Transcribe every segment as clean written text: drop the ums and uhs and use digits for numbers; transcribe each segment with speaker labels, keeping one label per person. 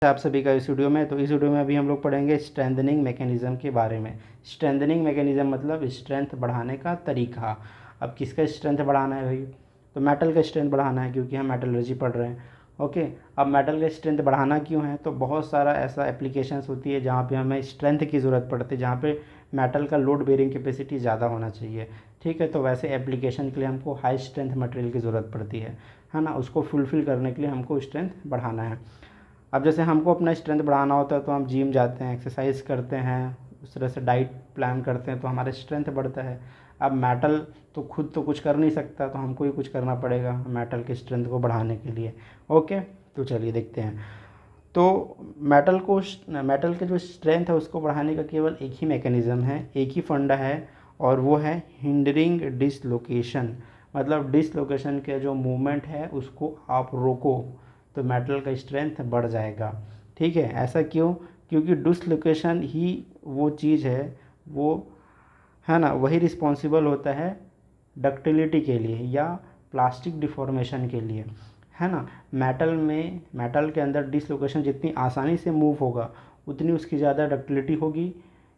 Speaker 1: आप सभी का इस वीडियो में। तो इस वीडियो में अभी हम लोग पढ़ेंगे स्ट्रेंथनिंग मैकेनिज़्म के बारे में। स्ट्रेंथनिंग मैकेनिज़्म मतलब स्ट्रेंथ बढ़ाने का तरीका। अब किसका स्ट्रेंथ बढ़ाना है भाई? तो मेटल का स्ट्रेंथ बढ़ाना है, क्योंकि हम मेटलर्जी पढ़ रहे हैं। ओके, अब मेटल का स्ट्रेंथ बढ़ाना क्यों है? तो बहुत सारा ऐसा एप्लीकेशंस होती है जहाँ पे हमें स्ट्रेंथ की ज़रूरत पड़ती है, जहाँ पे मेटल का लोड बेयरिंग कैपेसिटी ज़्यादा होना चाहिए। ठीक है, तो वैसे एप्लीकेशन के लिए हमको हाई स्ट्रेंथ मटेरियल की ज़रूरत पड़ती है ना। उसको फुलफ़िल करने के लिए हमको स्ट्रेंथ बढ़ाना है। अब जैसे हमको अपना स्ट्रेंथ बढ़ाना होता है तो हम जिम जाते हैं, एक्सरसाइज करते हैं, उस तरह से डाइट प्लान करते हैं, तो हमारा स्ट्रेंथ बढ़ता है। अब मेटल तो खुद तो कुछ कर नहीं सकता, तो हमको ही कुछ करना पड़ेगा मेटल के स्ट्रेंथ को बढ़ाने के लिए। ओके, तो चलिए देखते हैं। तो मेटल के जो स्ट्रेंथ है उसको बढ़ाने का केवल एक ही मैकेनिज़्म है, एक ही फंडा है, और वो है हिंडरिंग डिसलोकेशन। मतलब डिसलोकेशन के जो मूवमेंट है उसको आप रोको तो मेटल का स्ट्रेंथ बढ़ जाएगा। ठीक है, ऐसा क्यों? क्योंकि डिसलोकेशन ही वो चीज़ है, वो है ना, वही रिस्पॉन्सिबल होता है डक्टिलिटी के लिए या प्लास्टिक डिफॉर्मेशन के लिए, है ना। मेटल के अंदर डिसलोकेशन जितनी आसानी से मूव होगा उतनी उसकी ज़्यादा डक्टिलिटी होगी,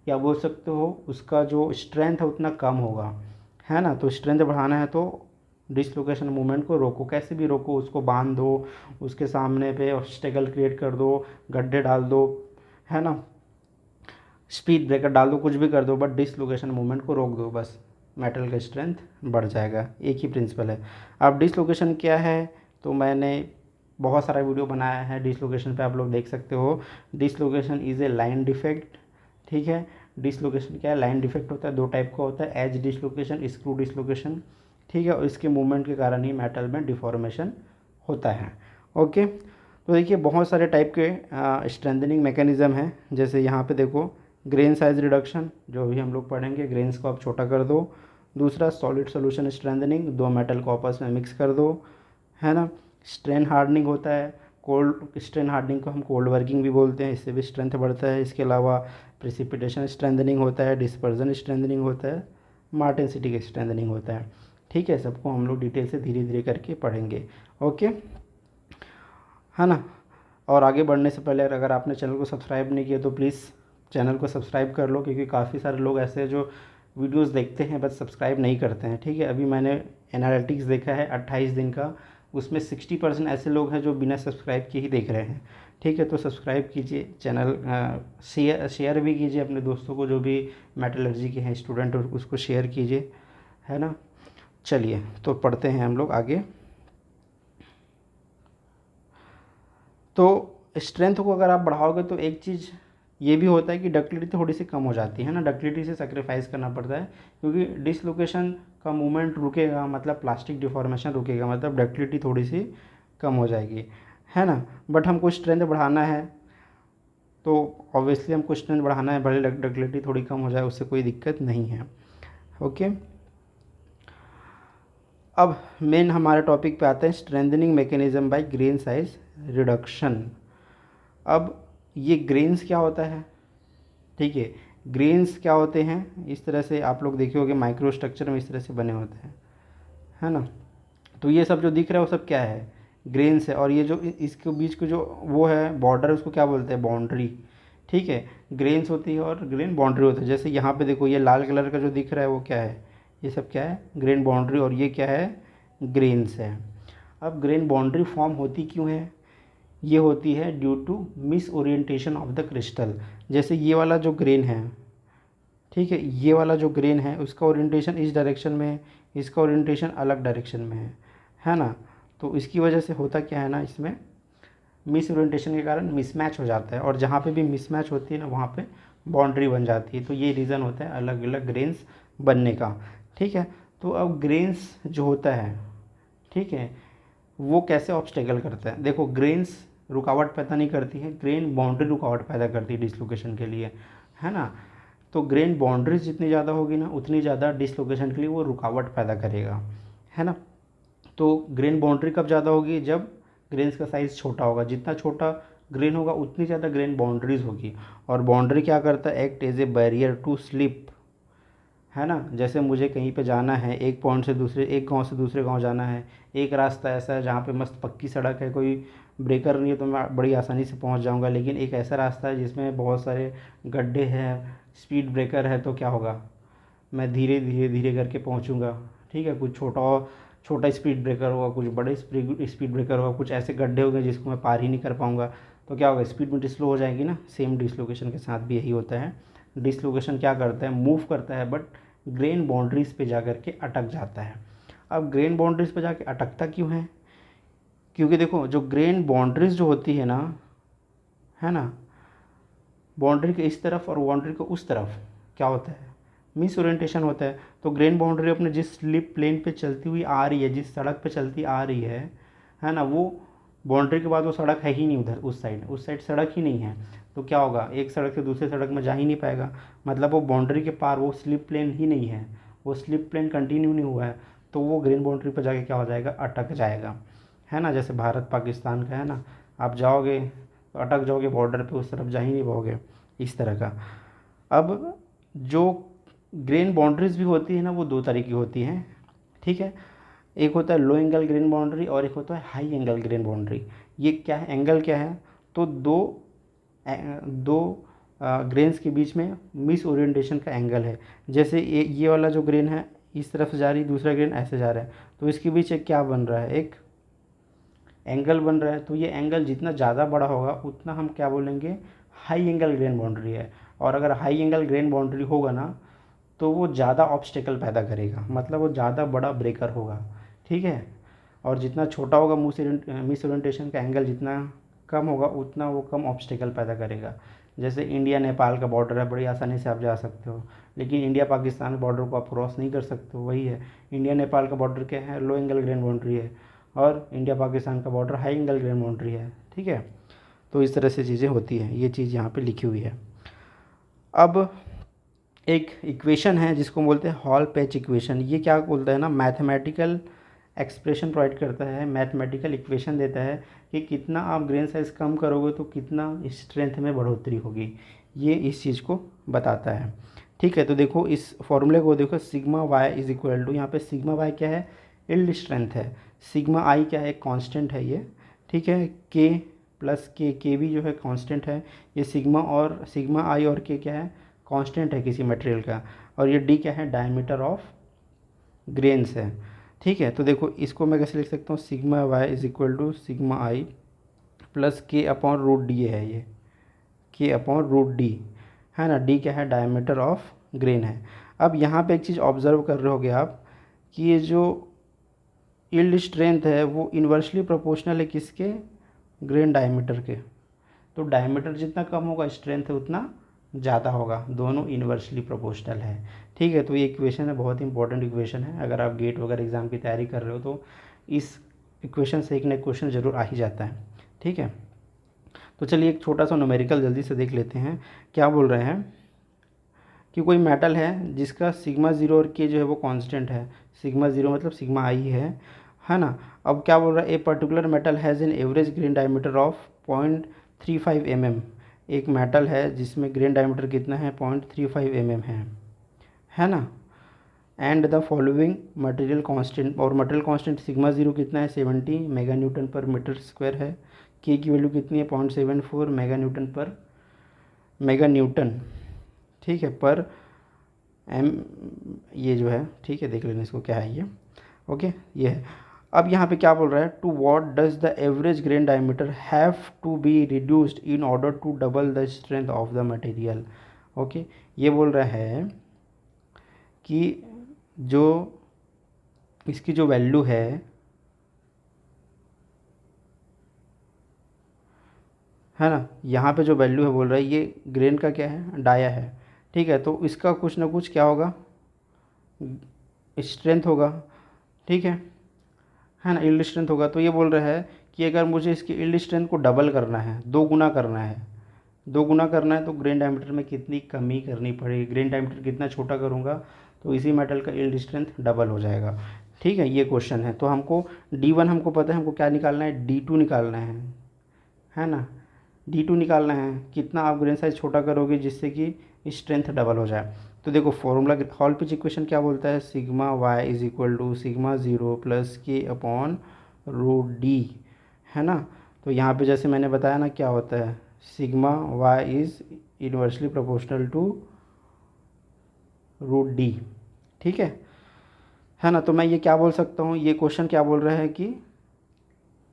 Speaker 1: या बोल सकते हो उसका जो स्ट्रेंथ है उतना कम होगा, है ना। तो स्ट्रेंथ बढ़ाना है तो डिसलोकेशन मूवमेंट को रोको, कैसे भी रोको, उसको बांध दो, उसके सामने पे ऑब्स्टेकल क्रिएट कर दो, गड्ढे डाल दो, है ना, स्पीड ब्रेकर डाल दो, कुछ भी कर दो, बट डिसलोकेशन मूवमेंट को रोक दो, बस मेटल का स्ट्रेंथ बढ़ जाएगा। एक ही प्रिंसिपल है। अब डिसलोकेशन क्या है? तो मैंने बहुत सारा वीडियो बनाया है डिसलोकेशन पे, आप लोग देख सकते हो। Dislocation is a line defect. ठीक है, डिसलोकेशन क्या है? लाइन डिफेक्ट होता है, दो टाइप का होता है, एज डिसलोकेशन, स्क्रू डिसलोकेशन। ठीक है, और इसके मूवमेंट के कारण ही मेटल में डिफॉर्मेशन होता है। ओके, तो देखिए बहुत सारे टाइप के स्ट्रेंथनिंग मैकेनिज़्म हैं। जैसे यहाँ पे देखो, ग्रेन साइज रिडक्शन, जो अभी हम लोग पढ़ेंगे, ग्रेन्स को आप छोटा कर दो। दूसरा सॉलिड सोल्यूशन स्ट्रेंथनिंग, दो मेटल को आपस में मिक्स कर दो, है ना। स्ट्रेन हार्डनिंग होता है, कोल्ड स्ट्रेन हार्डनिंग को हम कोल्ड वर्किंग भी बोलते हैं, इससे भी स्ट्रेंथ बढ़ता है। इसके अलावा प्रेसिपिटेशन स्ट्रेंथनिंग होता है, डिस्पर्जन स्ट्रेंथनिंग होता है, मार्टेंसिटी स्ट्रेंथनिंग होता है। ठीक है, सबको हम लोग डिटेल से धीरे धीरे करके पढ़ेंगे। ओके, है ना। और आगे बढ़ने से पहले अगर आपने चैनल को सब्सक्राइब नहीं किया तो प्लीज़ चैनल को सब्सक्राइब कर लो, क्योंकि काफ़ी सारे लोग ऐसे हैं जो वीडियोस देखते हैं बस सब्सक्राइब नहीं करते हैं। ठीक है, अभी मैंने एनालिटिक्स देखा है 28 दिन का, उसमें 60% ऐसे लोग हैं जो बिना सब्सक्राइब किए ही देख रहे हैं। ठीक है, तो सब्सक्राइब कीजिए चैनल, शेयर भी कीजिए अपने दोस्तों को जो भी मेटलर्जी के हैं स्टूडेंट, और उसको शेयर कीजिए, है ना। चलिए तो पढ़ते हैं हम लोग आगे। तो स्ट्रेंथ को अगर आप बढ़ाओगे तो एक चीज़ ये भी होता है कि डक्टिलिटी थोड़ी सी कम हो जाती है ना, डक्टिलिटी से सेक्रीफाइस करना पड़ता है, क्योंकि डिसलोकेशन का मूवमेंट रुकेगा, मतलब प्लास्टिक डिफॉर्मेशन रुकेगा, मतलब डक्टिलिटी थोड़ी सी कम हो जाएगी, है ना। बट हमको स्ट्रेंथ बढ़ाना है तो ऑब्वियसली हमको स्ट्रेंथ बढ़ाना है, भले डक्टिलिटी थोड़ी कम हो जाए, उससे कोई दिक्कत नहीं है। ओके, अब मेन हमारे टॉपिक पे आते हैं, strengthening mechanism bye grain size reduction. अब ये ग्रेन्स क्या होता है? ठीक है, ग्रेन्स क्या होते हैं, इस तरह से आप लोग देखे होंगे माइक्रो स्ट्रक्चर में इस तरह से बने होते हैं, है ना। तो ये सब जो दिख रहा है वो सब क्या है? ग्रेन्स है। और ये जो इसके बीच को जो वो है बॉर्डर, उसको क्या बोलते हैं? बाउंड्री। ठीक है, ग्रेन्स होती है और ग्रेन बाउंड्री होता है। जैसे यहाँ पे देखो, ये लाल कलर का जो दिख रहा है वो क्या है? ये सब क्या है? ग्रेन बाउंड्री, और ये क्या है? ग्रेन्स है। अब ग्रेन बाउंड्री फॉर्म होती क्यों है? ये होती है due to misorientation of the crystal. जैसे ये वाला जो ग्रेन है, ठीक है, ये वाला जो ग्रेन है उसका ओरिएंटेशन इस डायरेक्शन में है, इसका ओरिएंटेशन अलग डायरेक्शन में है ना। तो इसकी वजह से होता क्या है ना, इसमें मिस ओरिएंटेशन के कारण मिसमैच हो जाता है, और जहाँ पे भी मिसमैच होती है ना वहाँ पे बाउंड्री बन जाती है। तो ये रीज़न होता है अलग अलग ग्रेन्स बनने का। ठीक है, तो अब ग्रेन्स जो होता है, ठीक है, वो कैसे ऑब्स्टेकल करता है? देखो, ग्रेन्स रुकावट पैदा नहीं करती है, ग्रेन बाउंड्री रुकावट पैदा करती है डिसलोकेशन के लिए, है ना। तो ग्रेन बाउंड्रीज जितनी ज़्यादा होगी ना उतनी ज़्यादा डिसलोकेशन के लिए वो रुकावट पैदा करेगा, है ना। तो ग्रेन बाउंड्री कब ज़्यादा होगी? जब ग्रेन्स का साइज़ छोटा होगा, जितना छोटा ग्रेन होगा उतनी ज़्यादा ग्रेन बाउंड्रीज होगी। और बाउंड्री क्या करता है? Act as a barrier to slip, है ना। जैसे मुझे कहीं पे जाना है, एक गांव से दूसरे गांव जाना है, एक रास्ता ऐसा है जहाँ पे मस्त पक्की सड़क है, कोई ब्रेकर नहीं है तो मैं बड़ी आसानी से पहुंच जाऊंगा, लेकिन एक ऐसा रास्ता है जिसमें बहुत सारे गड्ढे हैं, स्पीड ब्रेकर है, तो क्या होगा, मैं धीरे धीरे धीरे करके पहुंचूंगा। ठीक है, कुछ छोटा स्पीड ब्रेकर होगा, कुछ बड़े स्पीड ब्रेकर होगा, कुछ ऐसे गड्ढे होंगे जिसको मैं पार ही नहीं कर पाऊंगा, तो क्या होगा, स्पीड में स्लो हो जाएगी ना। सेम डिसलोकेशन के साथ भी यही होता है। डिसलोकेशन क्या करता है, मूव करता है, बट ग्रेन बाउंड्रीज पे जा कर के अटक जाता है। अब ग्रेन बाउंड्रीज पे जाके अटकता क्यों है, क्योंकि देखो जो ग्रेन बाउंड्रीज जो होती है ना, है ना, बाउंड्री के इस तरफ और बाउंड्री के उस तरफ क्या होता है, मिस ओरिएंटेशन होता है। तो ग्रेन बाउंड्री अपने जिस स्लिप प्लेन पे चलती हुई आ रही है, जिस सड़क पे चलती आ रही है ना, वो बाउंड्री के बाद वो सड़क है ही नहीं, उधर उस साइड सड़क ही नहीं है, तो क्या होगा, एक सड़क से दूसरे सड़क में जा ही नहीं पाएगा। मतलब वो बाउंड्री के पार वो स्लिप प्लेन ही नहीं है, वो स्लिप प्लेन कंटिन्यू नहीं हुआ है, तो वो ग्रेन बाउंड्री पर जाके क्या हो जाएगा, अटक जाएगा, है ना। जैसे भारत पाकिस्तान का है ना, आप जाओगे तो अटक जाओगे बॉर्डर पे, उस तरफ जा ही नहीं पाओगे, इस तरह का। अब जो ग्रेन बाउंड्रीज भी होती है ना, वो दो तरह की होती हैं। ठीक है, एक होता है लो एंगल ग्रेन बाउंड्री और एक होता है हाई एंगल ग्रेन बाउंड्री। ये क्या है, एंगल क्या है, तो दो ग्रेन्स के बीच में मिस ओरिएंटेशन का एंगल है। जैसे ये वाला जो ग्रेन है इस तरफ से जा रही, दूसरा ग्रेन ऐसे जा रहा है, तो इसके बीच एक क्या बन रहा है, एक एंगल बन रहा है। तो ये एंगल जितना ज़्यादा बड़ा होगा उतना हम क्या बोलेंगे, हाई एंगल ग्रेन बाउंड्री है। और अगर हाई एंगल ग्रेन बाउंड्री होगा ना, तो वो ज़्यादा ऑब्स्टेकल पैदा करेगा, मतलब वो ज़्यादा बड़ा ब्रेकर होगा। ठीक है, और जितना छोटा होगा मिस ओरिएंटेशन का एंगल जितना कम होगा, उतना वो कम ऑब्स्टेकल पैदा करेगा। जैसे इंडिया नेपाल का बॉर्डर है, बड़ी आसानी से आप जा सकते हो, लेकिन इंडिया पाकिस्तान बॉर्डर को आप क्रॉस नहीं कर सकते हो। वही है, इंडिया नेपाल का बॉर्डर क्या है, लो एंगल ग्रेन बाउंड्री है, और इंडिया पाकिस्तान का border high angle grain boundary है। ठीक है, तो इस तरह से चीज़ें होती हैं, ये चीज़ यहाँ पे लिखी हुई है। अब एक इक्वेशन है जिसको बोलते हैं हॉल पैच इक्वेशन। ये क्या बोलता है ना, मैथमेटिकल एक्सप्रेशन प्रोवाइड करता है, मैथमेटिकल इक्वेशन देता है कि कितना आप ग्रेन साइज कम करोगे तो कितना स्ट्रेंथ में बढ़ोतरी होगी, ये इस चीज़ को बताता है। ठीक है, तो देखो इस फॉर्मूले को देखो, sigma y is equal to, यहाँ पे सिग्मा वाई क्या है, यील्ड स्ट्रेंथ है, सिग्मा आई क्या है, कांस्टेंट है ये। ठीक है, के प्लस के भी जो है कांस्टेंट है, ये सिग्मा आई और के क्या है, कांस्टेंट है किसी मटेरियल का, और ये डी क्या है, डायमीटर ऑफ ग्रेन्स है। ठीक है, तो देखो इसको मैं कैसे लिख सकता हूँ, sigma y is equal to sigma i plus k upon root d है, ये के अपॉन रूट डी है ना, डी क्या है, डायमीटर ऑफ ग्रेन है। अब यहाँ पे एक चीज़ ऑब्जर्व कर रहे होगे आप कि ये जो यील्ड स्ट्रेंथ है वो इन्वर्सली प्रोपोर्शनल है किसके, ग्रेन डायमीटर के। तो डायमीटर जितना कम होगा स्ट्रेंथ उतना ज़्यादा होगा, दोनों इन्वर्सली प्रोपोर्शनल है। ठीक है, तो ये इक्वेशन है, बहुत इंपॉर्टेंट इक्वेशन है। अगर आप गेट वगैरह एग्ज़ाम की तैयारी कर रहे हो तो इस इक्वेशन से एक ना एक क्वेश्चन ज़रूर आ ही जाता है। ठीक है, तो चलिए एक छोटा सा न्यूमेरिकल जल्दी से देख लेते हैं। क्या बोल रहे हैं कि कोई मेटल है जिसका सिग्मा ज़ीरो और के जो है वो कांस्टेंट है, सिग्मा ज़ीरो मतलब सिग्मा आई है ना। अब क्या बोल रहा है, a particular metal has an average grain diameter of 0.35 mm। एक मेटल है जिसमें ग्रेन डायमीटर कितना है, 0.35 mm है ना। And the following material constant, और मटेरियल कांस्टेंट सिग्मा ज़ीरो कितना है, 70 मेगा न्यूटन पर मीटर स्क्वायर है। के की वैल्यू कितनी है, 0.74 मेगा न्यूटन। ठीक है, पर एम ये जो है, ठीक है देख लेना इसको क्या है ये, ओके ये है। अब यहाँ पे क्या बोल रहा है, to what does the average grain diameter have to be reduced in order to double the strength of the material. Okay, ये बोल रहा है कि जो इसकी जो वैल्यू है ना, यहाँ पे जो वैल्यू है बोल रहा है ये ग्रेन का क्या है, डाया है। ठीक है, तो इसका कुछ ना कुछ क्या होगा, स्ट्रेंथ होगा। ठीक है ना, यील्ड स्ट्रेंथ होगा। तो ये बोल रहा है कि अगर मुझे इसकी यील्ड स्ट्रेंथ को डबल करना है, दो गुना करना है तो ग्रेन डायमीटर में कितनी कमी करनी पड़ेगी, ग्रेन डायमीटर कितना छोटा करूँगा तो इसी मेटल का यील्ड स्ट्रेंथ डबल हो जाएगा। ठीक है, ये क्वेश्चन है। तो हमको D1 हमको पता है, हमको क्या निकालना है, D2 निकालना है ना, D2 निकालना है। कितना आप ग्रेन साइज छोटा करोगे जिससे कि स्ट्रेंथ डबल हो जाए। तो देखो फॉर्मूला हॉल पिच इक्वेशन क्या बोलता है, sigma y is equal to sigma zero plus k upon root d है ना। तो यहाँ पे जैसे मैंने बताया ना क्या होता है, sigma y is inversely proportional to root d. ठीक है ना। तो मैं ये क्या बोल सकता हूँ, ये क्वेश्चन क्या बोल रहा है कि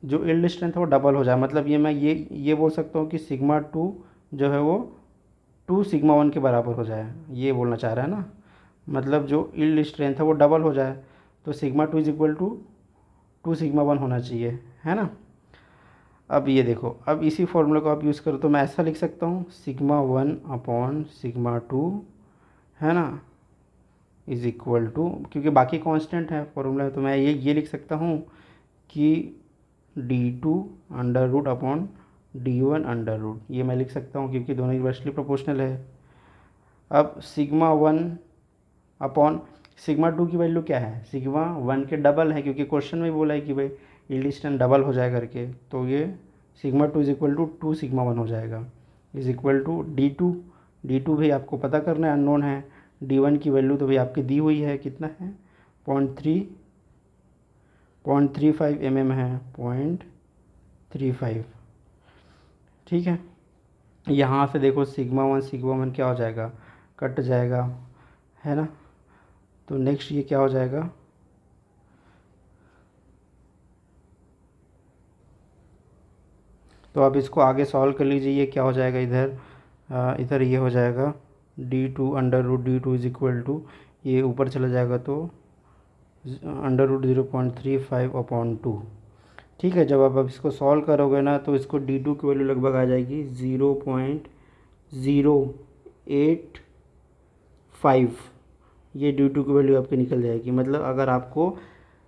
Speaker 1: जो यील्ड स्ट्रेंथ है वो डबल हो जाए, मतलब ये मैं ये बोल सकता हूँ कि सिग्मा टू जो है वो 2 सिग्मा वन के बराबर हो जाए, ये बोलना चाह रहा है ना। मतलब जो यील्ड स्ट्रेंथ है वो डबल हो जाए, तो sigma two is equal to 2 sigma one होना चाहिए, है ना। अब ये देखो, अब इसी फॉर्मूले को आप यूज़ करो तो मैं ऐसा लिख सकता हूँ, sigma one upon sigma two, है ना, इज़ इक्वल टू, क्योंकि बाकी कांस्टेंट है फॉर्मूला में, तो मैं ये लिख सकता हूँ कि d2 under root upon d1 under root, ये मैं लिख सकता हूँ क्योंकि दोनों इन्वर्सली प्रोपोर्शनल है। अब sigma one upon sigma two की वैल्यू क्या है, सिग्मा वन के डबल है, क्योंकि क्वेश्चन में बोला है कि भाई यील्ड स्ट्रेंथ डबल हो जाए करके, तो ये sigma two is equal to 2 sigma one हो जाएगा, is equal to d two भी आपको पता करना है, अननोन है। d1 की वैल्यू तो भाई आपकी दी हुई है, कितना है, 0.35 mm है, 0.35। ठीक है, यहाँ से देखो सिग्मा वन क्या हो जाएगा, कट जाएगा, है ना। तो नेक्स्ट ये क्या हो जाएगा, तो अब इसको आगे सॉल्व कर लीजिए, ये क्या हो जाएगा इधर ये हो जाएगा d2 under root d2 is equal to, ये ऊपर चला जाएगा तो अंडर रूट 0.35 अपॉन 2। ठीक है, जब आप अब इसको सॉल्व करोगे ना तो इसको d2 की वैल्यू लगभग आ जाएगी 0.085, ये d2 की वैल्यू आपकी निकल जाएगी। मतलब अगर आपको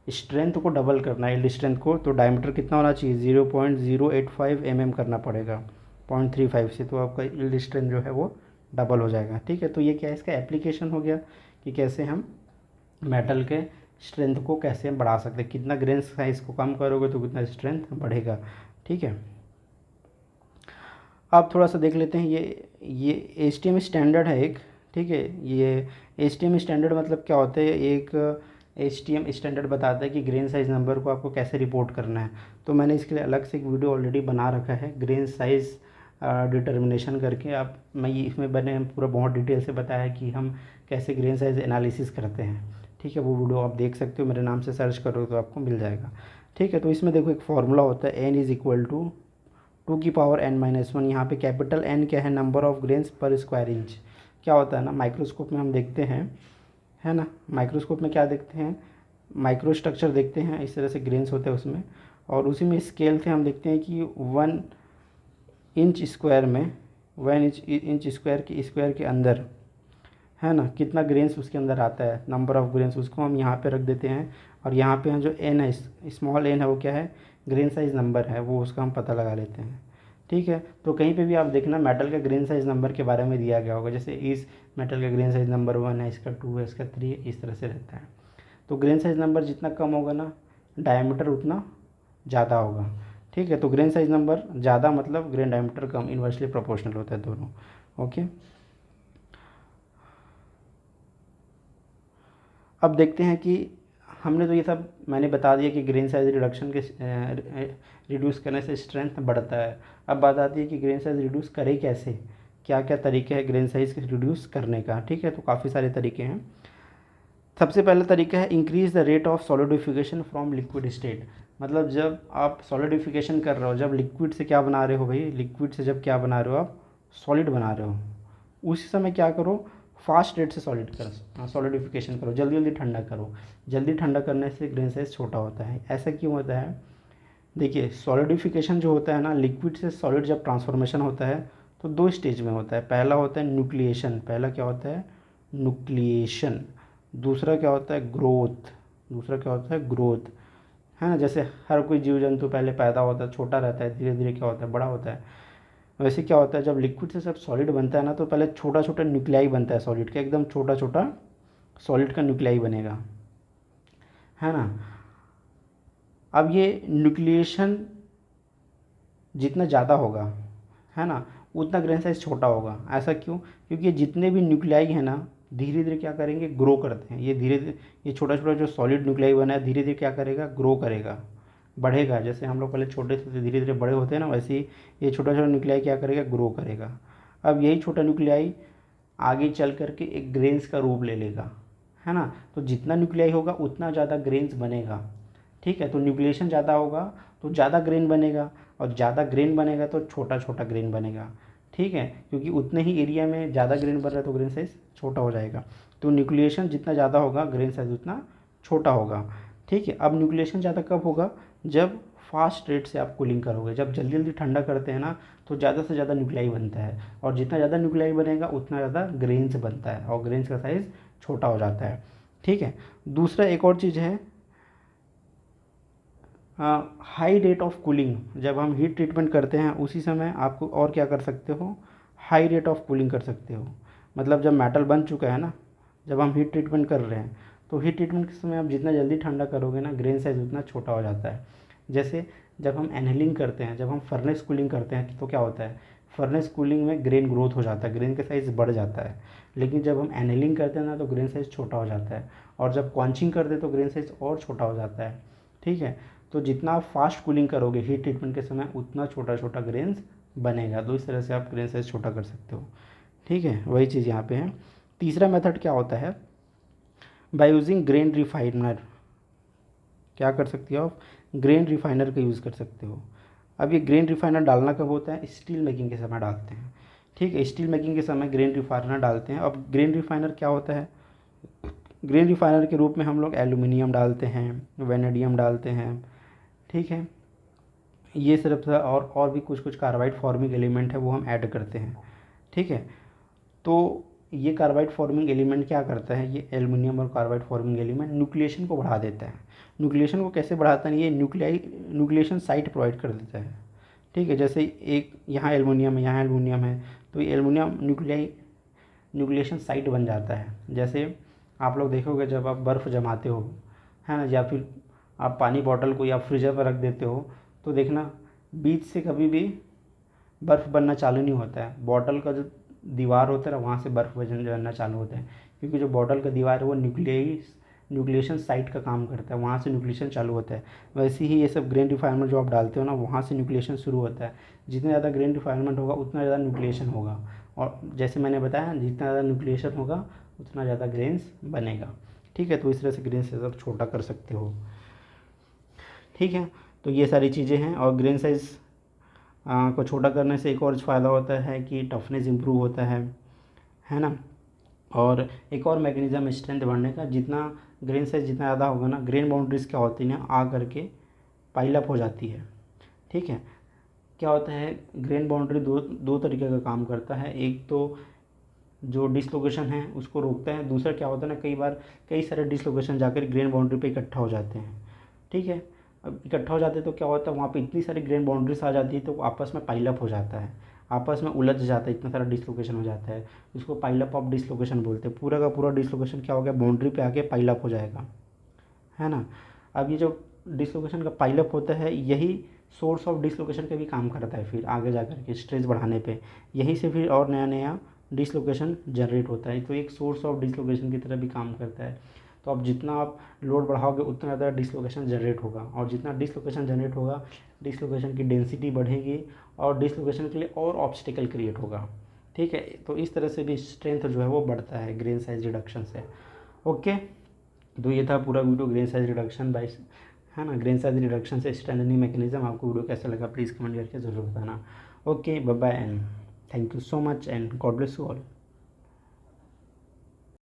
Speaker 1: स्ट्रेंथ को डबल करना है, यील्ड स्ट्रेंथ को, तो डायमीटर कितना होना चाहिए, 0.085 mm करना पड़ेगा 0.35 से, तो आपका यील्ड स्ट्रेंथ जो है वो डबल हो जाएगा। ठीक है, तो ये क्या है, इसका एप्लीकेशन हो गया कि कैसे हम मेटल के स्ट्रेंथ को कैसे बढ़ा सकते हैं, कितना ग्रेन साइज को कम करोगे तो कितना स्ट्रेंथ बढ़ेगा। ठीक है, अब थोड़ा सा देख लेते हैं, ये एच टी एम स्टैंडर्ड है एक। ठीक है, ये एच टी एम स्टैंडर्ड मतलब क्या होता है, एक एच टी एम स्टैंडर्ड बताता है कि ग्रेन साइज नंबर को आपको कैसे रिपोर्ट करना है। तो मैंने इसके लिए अलग से एक वीडियो ऑलरेडी बना रखा है, ग्रेन साइज डिटर्मिनेशन करके। आप मैं इसमें मैंने पूरा बहुत डिटेल से बताया कि हम कैसे ग्रेन साइज एनालिसिस करते हैं। ठीक है, वो वीडियो आप देख सकते हो, मेरे नाम से सर्च करो तो आपको मिल जाएगा। ठीक है, तो इसमें देखो एक फार्मूला होता है, एन इज़ इक्वल टू 2 की पावर n-1। यहाँ पे कैपिटल N क्या है, नंबर ऑफ ग्रेन्स पर स्क्वायर इंच। क्या होता है ना, माइक्रोस्कोप में हम देखते हैं, है ना, माइक्रोस्कोप में क्या देखते हैं, माइक्रो स्ट्रक्चर देखते हैं, इस तरह से ग्रेन्स होते हैं उसमें, और उसी में स्केल से हम देखते हैं कि 1 इंच स्क्वायर में 1 इंच स्क्वायर के अंदर, है ना, कितना ग्रेन्स उसके अंदर आता है, नंबर ऑफ ग्रेन्स, उसको हम यहाँ पे रख देते हैं। और यहाँ पे जो एन है, स्मॉल एन है, वो क्या है, ग्रेन साइज नंबर है, वो उसका हम पता लगा लेते हैं। ठीक है, तो कहीं पे भी आप देखना मेटल का ग्रेन साइज नंबर के बारे में दिया गया होगा, जैसे इस मेटल का ग्रेन साइज नंबर 1 है, इसका 2 है, इसका 3 है, इस तरह से रहता है। तो ग्रेन साइज नंबर जितना कम होगा ना, डायमीटर उतना ज़्यादा होगा। ठीक है, तो ग्रेन साइज नंबर ज़्यादा मतलब ग्रेन डायमीटर कम, इन्वर्सली प्रोपोर्शनल होता है दोनों। ओके, अब देखते हैं कि हमने तो ये सब मैंने बता दिया कि ग्रेन साइज रिडक्शन के रिड्यूस करने से स्ट्रेंथ बढ़ता है। अब बात आती है कि ग्रेन साइज रिड्यूस करे कैसे, क्या क्या तरीके हैं ग्रेन साइज रिड्यूस करने का। ठीक है, तो काफ़ी सारे तरीके हैं। सबसे पहला तरीका है increase the rate of solidification from liquid state. मतलब जब आप सॉलिडिफिकेशन कर रहे हो, जब लिक्विड से क्या बना रहे हो भाई, लिक्विड से जब क्या बना रहे हो आप, सॉलिड बना रहे हो, उसी समय क्या करो, फास्ट रेट से सॉलिडिफिकेशन करो, जल्दी जल्दी ठंडा करो। जल्दी ठंडा करने से ग्रेन साइज छोटा होता है। ऐसा क्यों होता है, देखिए सॉलिडिफिकेशन जो होता है ना, लिक्विड से सॉलिड जब ट्रांसफॉर्मेशन होता है तो 2 स्टेज में होता है। पहला होता है न्यूक्लिएशन, पहला क्या होता है, न्यूक्लिएशन। दूसरा क्या होता है, ग्रोथ। दूसरा क्या होता है, ग्रोथ, है ना। जैसे हर कोई जीव जंतु पहले पैदा होता है, छोटा रहता है, धीरे धीरे क्या होता है, बड़ा होता है। वैसे क्या होता है, जब लिक्विड से जब सॉलिड बनता है ना, तो पहले छोटा छोटा न्यूक्लियाई बनता है सॉलिड का, एकदम छोटा छोटा सॉलिड का न्यूक्लियाई बनेगा, है ना। अब ये न्यूक्लिएशन जितना ज़्यादा होगा, है ना, उतना ग्रेन साइज छोटा होगा। ऐसा क्यों, क्योंकि ये जितने भी न्यूक्लियाई हैं ना, धीरे धीरे क्या करेंगे, ग्रो करते हैं। ये धीरे धीरे, ये छोटा छोटा जो सॉलिड न्यूक्लियाई बना है, धीरे धीरे क्या करेगा, ग्रो करेगा, बढ़ेगा। जैसे हम लोग पहले छोटे से धीरे धीरे बड़े होते हैं ना, वैसे ही ये छोटा छोटा न्यूक्लियाई क्या करेगा, ग्रो करेगा। अब यही छोटा न्यूक्लियाई आगे चल कर के एक ग्रेन्स का रूप ले लेगा, है ना। तो जितना न्यूक्लियाई होगा उतना ज़्यादा ग्रेन्स बनेगा, ठीक है। तो न्यूक्लिएशन ज़्यादा होगा तो ज़्यादा ग्रेन बनेगा, और ज़्यादा ग्रेन बनेगा तो छोटा छोटा ग्रेन बनेगा, ठीक है। क्योंकि उतने ही एरिया में ज़्यादा ग्रेन बन रहा है तो ग्रेन साइज़ छोटा हो जाएगा। तो न्यूक्लिएशन जितना ज़्यादा होगा ग्रेन साइज़ उतना छोटा होगा, ठीक है। अब न्यूक्लिएशन ज़्यादा कब होगा, जब फास्ट रेट से आप कूलिंग करोगे। जब जल्दी जल्दी ठंडा करते हैं ना तो ज़्यादा से ज़्यादा न्यूक्लियाई बनता है, और जितना ज़्यादा न्यूक्लियाई बनेगा उतना ज़्यादा ग्रेन्स बनता है, और ग्रेन्स का साइज़ छोटा हो जाता है, ठीक है। दूसरा एक और चीज़ है, हाई रेट ऑफ कूलिंग। जब हम हीट ट्रीटमेंट करते हैं उसी समय आपको और क्या कर सकते हो, हाई रेट ऑफ कूलिंग कर सकते हो। मतलब जब मेटल बन चुका है ना, जब हम हीट ट्रीटमेंट कर रहे हैं तो हीट ट्रीटमेंट के समय आप जितना जल्दी ठंडा करोगे ना, ग्रेन साइज उतना छोटा हो जाता है। जैसे जब हम एनहेलिंग करते हैं, जब हम फर्नेस कूलिंग करते हैं तो क्या होता है, फर्नेस कूलिंग में ग्रेन ग्रोथ हो जाता है, ग्रेन का साइज़ बढ़ जाता है। लेकिन जब हम एनहेलिंग करते हैं ना तो ग्रेन साइज़ छोटा हो जाता है, और जब क्वांचिंग करते हैं तो ग्रेन साइज़ और छोटा हो जाता है, ठीक है। तो जितना आप फास्ट कूलिंग करोगे हीट ट्रीटमेंट के समय उतना छोटा छोटा ग्रेन्स बनेगा। तो इस तरह से आप ग्रेन साइज छोटा कर सकते हो, ठीक है। वही चीज़ यहाँ पे है। तीसरा मेथड क्या होता है, बाय यूजिंग ग्रेन रिफाइनर। क्या कर सकते हो आप, ग्रेन रिफाइनर का यूज़ कर सकते हो। अब ये ग्रेन रिफाइनर डालना कब होता है, स्टील मेकिंग के समय डालते हैं, ठीक है। स्टील मेकिंग के समय ग्रेन रिफाइनर डालते हैं। अब ग्रेन रिफाइनर क्या होता है, ग्रेन रिफाइनर के रूप में हम लोग एल्यूमिनियम डालते हैं, वेनेडियम डालते हैं, ठीक है। ये सिर्फ और भी कुछ कुछ कार्बाइड फॉर्मिंग एलिमेंट है वो हम ऐड करते हैं, ठीक है। तो ये कार्बाइड फॉर्मिंग एलिमेंट क्या करता है, ये एल्युमिनियम और कार्बाइड फॉर्मिंग एलिमेंट न्यूक्लिएशन को बढ़ा देता है। न्यूक्लिएशन को कैसे बढ़ाता है, ये न्यूक्लिएशन साइट प्रोवाइड कर देता है, ठीक है। जैसे एक यहाँ एल्युमिनियम है, यहाँ एल्युमिनियम है, तो ये एल्युमिनियम न्यूक्लिएशन साइट बन जाता है। जैसे आप लोग देखोगे जब आप बर्फ़ जमाते हो, है ना, या फिर आप पानी बॉटल को या फ्रीजर पर रख देते हो, तो देखना बीच से कभी भी बर्फ़ बनना चालू नहीं होता है। बॉटल का जो दीवार होता है ना वहाँ से बर्फ़ बनना चालू होता है, क्योंकि जो बॉटल का दीवार है वो न्यूक्लिएशन साइट का काम करता है, वहाँ से न्यूक्लिएशन चालू होता है। वैसे ही ये सब ग्रेन रिफाइनमेंट जो आप डालते हो ना, वहाँ से न्यूक्लिएशन शुरू होता है। जितना ज़्यादा ग्रेन रिफाइनमेंट होगा उतना ज़्यादा न्यूक्लिएशन होगा, और जैसे मैंने बताया जितना ज़्यादा न्यूक्लिएशन होगा उतना ज़्यादा ग्रेन्स बनेगा, ठीक है। तो इस तरह से ग्रेन साइज आप छोटा कर सकते हो, ठीक है। तो ये सारी चीज़ें हैं। और ग्रेन साइज़ को छोटा करने से एक और फ़ायदा होता है कि टफनेस इम्प्रूव होता है ना। और एक और मैकेनिज़्म स्ट्रेंथ बढ़ने का, जितना ग्रेन साइज जितना ज़्यादा होगा ना, ग्रेन बाउंड्रीज क्या होती हैं आ करके पाइल अप हो जाती है, ठीक है। क्या होता है, ग्रेन बाउंड्री दो दो तरीके का काम करता है। एक तो जो डिसलोकेशन है उसको रोकता है, दूसरा क्या होता है ना, कई बार कई सारे डिसलोकेशन जाकर ग्रेन बाउंड्री पे इकट्ठा हो जाते हैं, ठीक है। अब इकट्ठा हो जाते हैं तो क्या होता है, वहाँ पे इतनी सारी ग्रेन बाउंड्रीज आ जाती है तो आपस में पाइल अप हो जाता है, आपस में उलझ जाता है, इतना सारा डिसलोकेशन हो जाता है। उसको पाइल अप ऑफ डिसलोकेशन बोलते हैं। पूरा का पूरा डिसलोकेशन क्या हो गया, बाउंड्री पे आके पाइल अप हो जाएगा, है ना। अब ये जो डिसलोकेशन का पाइल अप होता है यही सोर्स ऑफ डिसलोकेशन का भी काम करता है, फिर आगे जा कर के स्ट्रेस बढ़ाने पे यहीं से फिर और नया नया डिसलोकेशन जनरेट होता है। तो एक सोर्स ऑफ डिसलोकेशन की तरह भी काम करता है। तो अब जितना आप लोड बढ़ाओगे उतना ज़्यादा डिसलोकेशन जनरेट होगा, और जितना डिसलोकेशन जनरेट होगा डिसलोकेशन की डेंसिटी बढ़ेगी, और डिसलोकेशन के लिए और ऑब्स्टिकल क्रिएट होगा, ठीक है। तो इस तरह से भी स्ट्रेंथ जो है वो बढ़ता है ग्रेन साइज रिडक्शन से। ओके, तो ये था पूरा video grain size reduction by, है ना, ग्रेन साइज रिडक्शन से स्ट्रेंथनिंग मैकेनिज्म। आपको वीडियो कैसा लगा प्लीज़ कमेंट करके ज़रूर बताना। Okay, bye bye and thank you so much and God bless you all.